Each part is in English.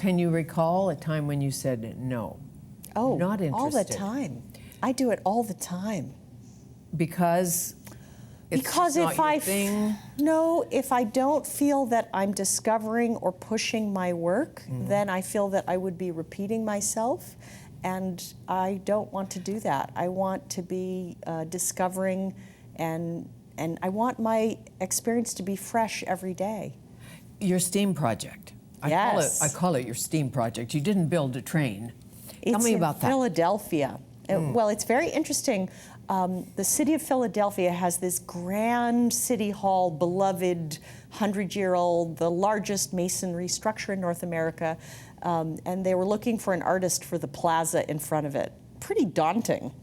Can you recall a time when you said no? Oh, not interested. all the time. I do it all the time. Because it's Because not if your thing? No, if I don't feel that I'm discovering or pushing my work, then I feel that I would be repeating myself, and I don't want to do that. I want to be discovering, and I want my experience to be fresh every day. Your STEAM project. Yes. I call it your STEAM project. You didn't build a train. Tell me about It's that. in Philadelphia. Well, it's very interesting. The city of Philadelphia has this grand city hall, beloved 100-year-old, the largest masonry structure in North America, and they were looking for an artist for the plaza in front of it. Pretty daunting,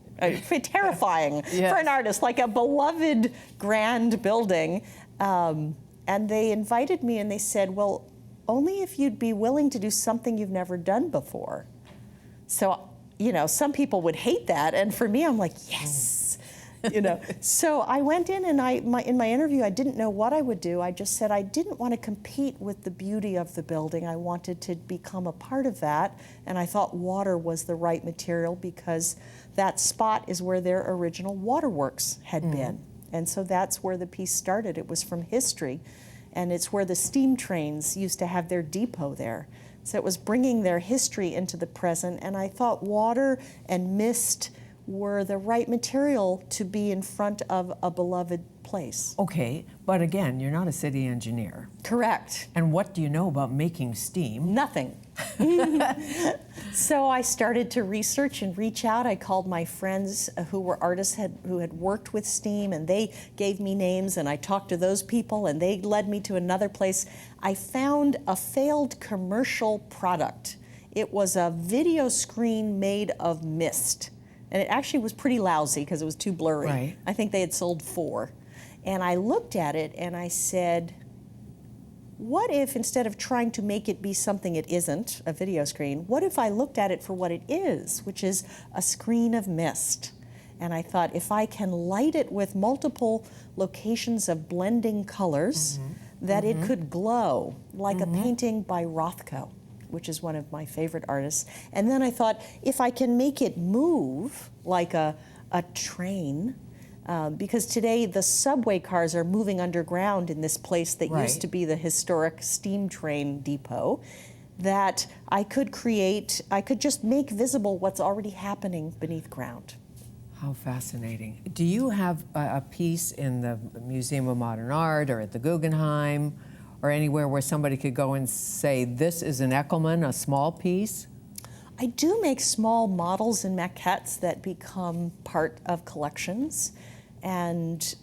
terrifying Yes. for an artist, like a beloved grand building. And they invited me and they said, well, only if you'd be willing to do something you've never done before. So, you know, some people would hate that, and for me, I'm like, yes, you know. So I went in, and in my interview, I didn't know what I would do. I just said I didn't want to compete with the beauty of the building. I wanted to become a part of that, and I thought water was the right material because that spot is where their original waterworks had been. And so that's where the piece started. It was from history, and it's where the steam trains used to have their depot there. So it was bringing their history into the present, and I thought water and mist were the right material to be in front of a beloved place. Okay, but again, you're not a city engineer. Correct. And what do you know about making steam? Nothing. So I started to research and reach out. I called my friends who were artists who had worked with steam, and they gave me names, and I talked to those people, and they led me to another place. I found a failed commercial product. It was a video screen made of mist, and it actually was pretty lousy because it was too blurry. Right. I think they had sold 4. And I looked at it and I said, what if instead of trying to make it be something it isn't, a video screen, what if I looked at it for what it is, which is a screen of mist? And I thought, if I can light it with multiple locations of blending colors, that it could glow like a painting by Rothko, which is one of my favorite artists. And then I thought, if I can make it move like a train, because today the subway cars are moving underground in this place that used to be the historic steam train depot, that I could just make visible what's already happening beneath ground. How fascinating. Do you have a piece in the Museum of Modern Art or at the Guggenheim or anywhere where somebody could go and say, this is an Echelman, a small piece? I do make small models and maquettes that become part of collections. And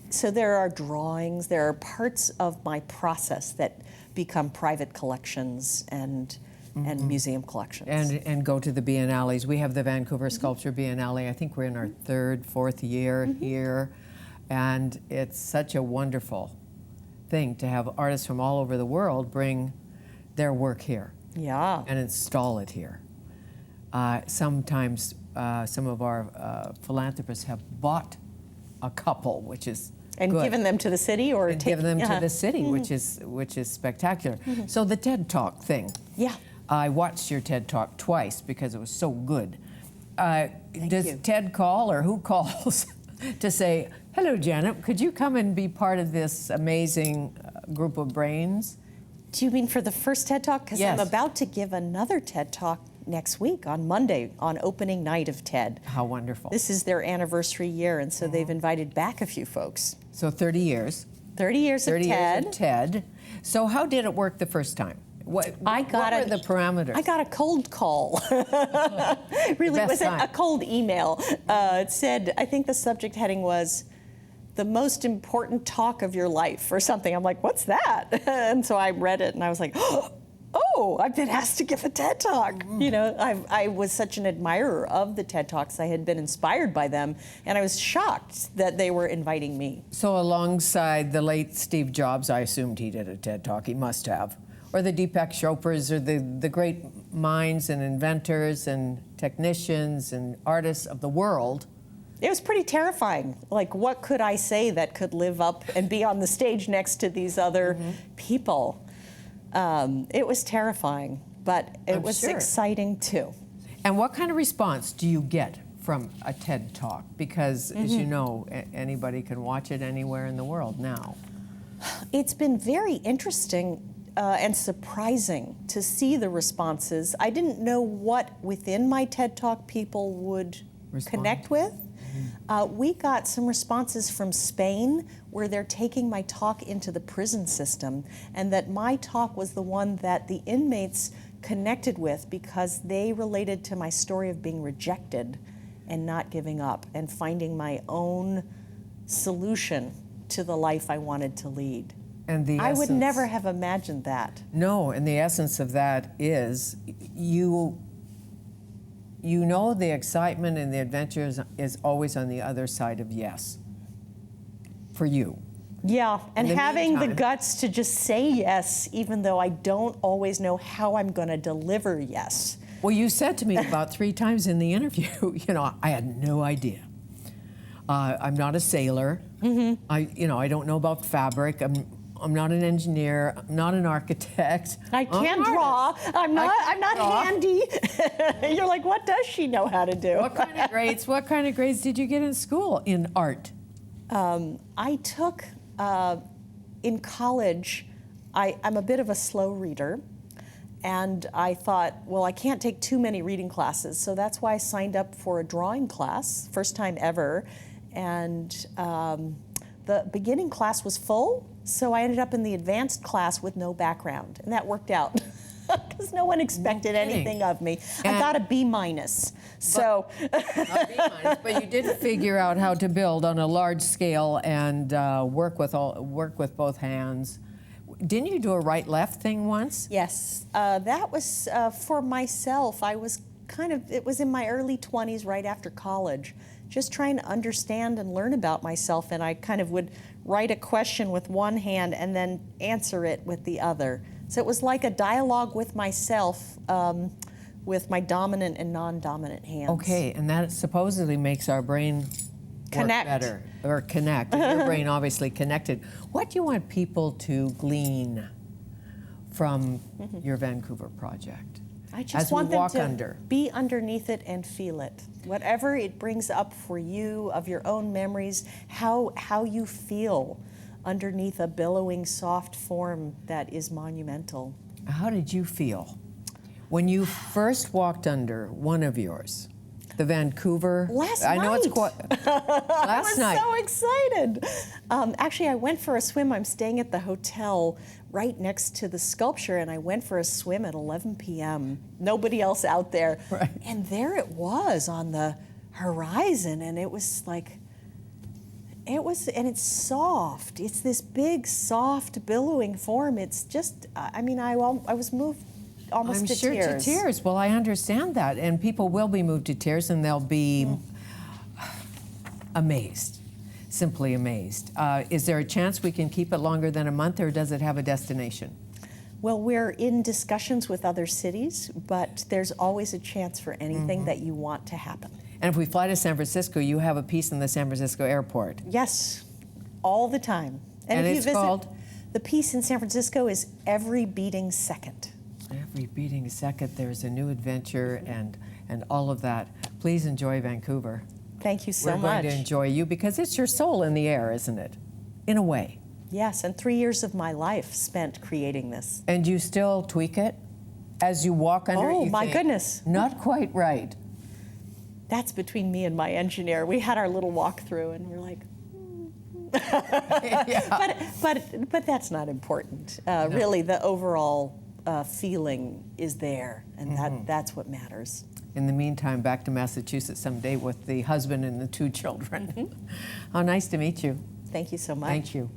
so there are drawings, there are parts of my process that become private collections and museum collections. And go to the biennales. We have the Vancouver Sculpture Biennale. I think we're in our 3rd, 4th year here. And it's such a wonderful thing to have artists from all over the world bring their work here. Yeah. And install it here. Sometimes some of our philanthropists have bought a couple, which is and good. given them to the city, or and given them to the city, which is spectacular. So the TED Talk thing. Yeah. I watched your TED Talk twice because it was so good. Does you. TED call, or who calls to say, hello, Janet, could you come and be part of this amazing group of brains? Do you mean for the first TED Talk? Because Yes. I'm about to give another TED Talk next week on Monday on opening night of TED. How wonderful. This is their anniversary year, and so they've invited back a few folks. So 30 years. 30 years of 30 TED. years of TED. So how did it work the first time? What were the parameters? I got a cold call. Really, it wasn't a cold email. It said, I think the subject heading was, the most important talk of your life, or something. I'm like, what's that? And so I read it, and I was like, oh, I've been asked to give a TED Talk. You know, I was such an admirer of the TED Talks. I had been inspired by them, and I was shocked that they were inviting me. So alongside the late Steve Jobs, I assumed he did a TED Talk. He must have. Or the Deepak Chopras, or the great minds and inventors and technicians and artists of the world. It was pretty terrifying. Like, what could I say that could live up and be on the stage next to these other people? It was terrifying. but it I'm was sure. exciting too. And what kind of response do you get from a TED Talk? Because, as you know, anybody can watch it anywhere in the world now. It's been very interesting and surprising to see the responses. I didn't know what within my TED Talk people would connect with. We got some responses from Spain where they're taking my talk into the prison system, and that my talk was the one that the inmates connected with because they related to my story of being rejected and not giving up and finding my own solution to the life I wanted to lead. And the I would essence- never have imagined that. No, and the essence of that is you know the excitement and the adventure is always on the other side of yes for you. Yeah, and In the having the meantime- guts to just say yes, even though I don't always know how I'm going to deliver yes. Well, you said to me about 3 times in the interview, I had no idea. I'm not a sailor. I don't know about fabric. I'm not an engineer. I'm not an architect. I I'm can't an draw. artist. I'm not draw. handy. You're like, what does she know how to do? What kind of grades did you get in school in art? I took, in college, I'm a bit of a slow reader, and I thought, well, I can't take too many reading classes, so that's why I signed up for a drawing class, first time ever, and the beginning class was full, so I ended up in the advanced class with no background, and that worked out. Because no one expected kidding. anything of me. I got a B minus. So Not B minus, but you did figure out how to build on a large scale and work with both hands. Didn't you do a right-left thing once? yes, that was for myself. I was it was in my early 20s, right after college, just trying to understand and learn about myself. And I kind of would write a question with one hand and then answer it with the other. So it was like a dialogue with myself with my dominant and non-dominant hands. Okay, and that supposedly makes our brain Connect. work better, or connect. And your brain obviously connected. What do you want people to glean from your Vancouver project? I just as we want them walk to under? be underneath it and feel it. Whatever it brings up for you of your own memories, how you feel underneath a billowing soft form that is monumental. How did you feel when you first walked under one of yours? The Vancouver. Last I know it's night. quite. I Last was night. so excited. Actually, I went for a swim. I'm staying at the hotel right next to the sculpture, and I went for a swim at 11 p.m. Nobody else out there. Right. And there it was on the horizon, and it was like, and it's soft. It's this big, soft, billowing form. It's just, I was moved almost I'm to sure tears. to tears. Well, I understand that, and people will be moved to tears, and they'll be amazed, simply amazed. Is there a chance we can keep it longer than a month, or does it have a destination? Well, we're in discussions with other cities, but there's always a chance for anything that you want to happen. And if we fly to San Francisco, you have a piece in the San Francisco airport. Yes, all the time. And if it's you visit, called? the piece in San Francisco is Every Beating Second. Every beating second, there's a new adventure and all of that. Please enjoy Vancouver. Thank you so We're much. going to enjoy you because it's your soul in the air, isn't it? In a way. Yes, and 3 years of my life spent creating this. And you still tweak it as you walk under it. Oh, You my think, goodness. Not quite right. That's between me and my engineer. We had our little walkthrough, and we're like, Yeah. but that's not important. Really, the overall feeling is there, and that's what matters. In the meantime, back to Massachusetts someday with the husband and the 2 children. How nice to meet you. Thank you so much. Thank you.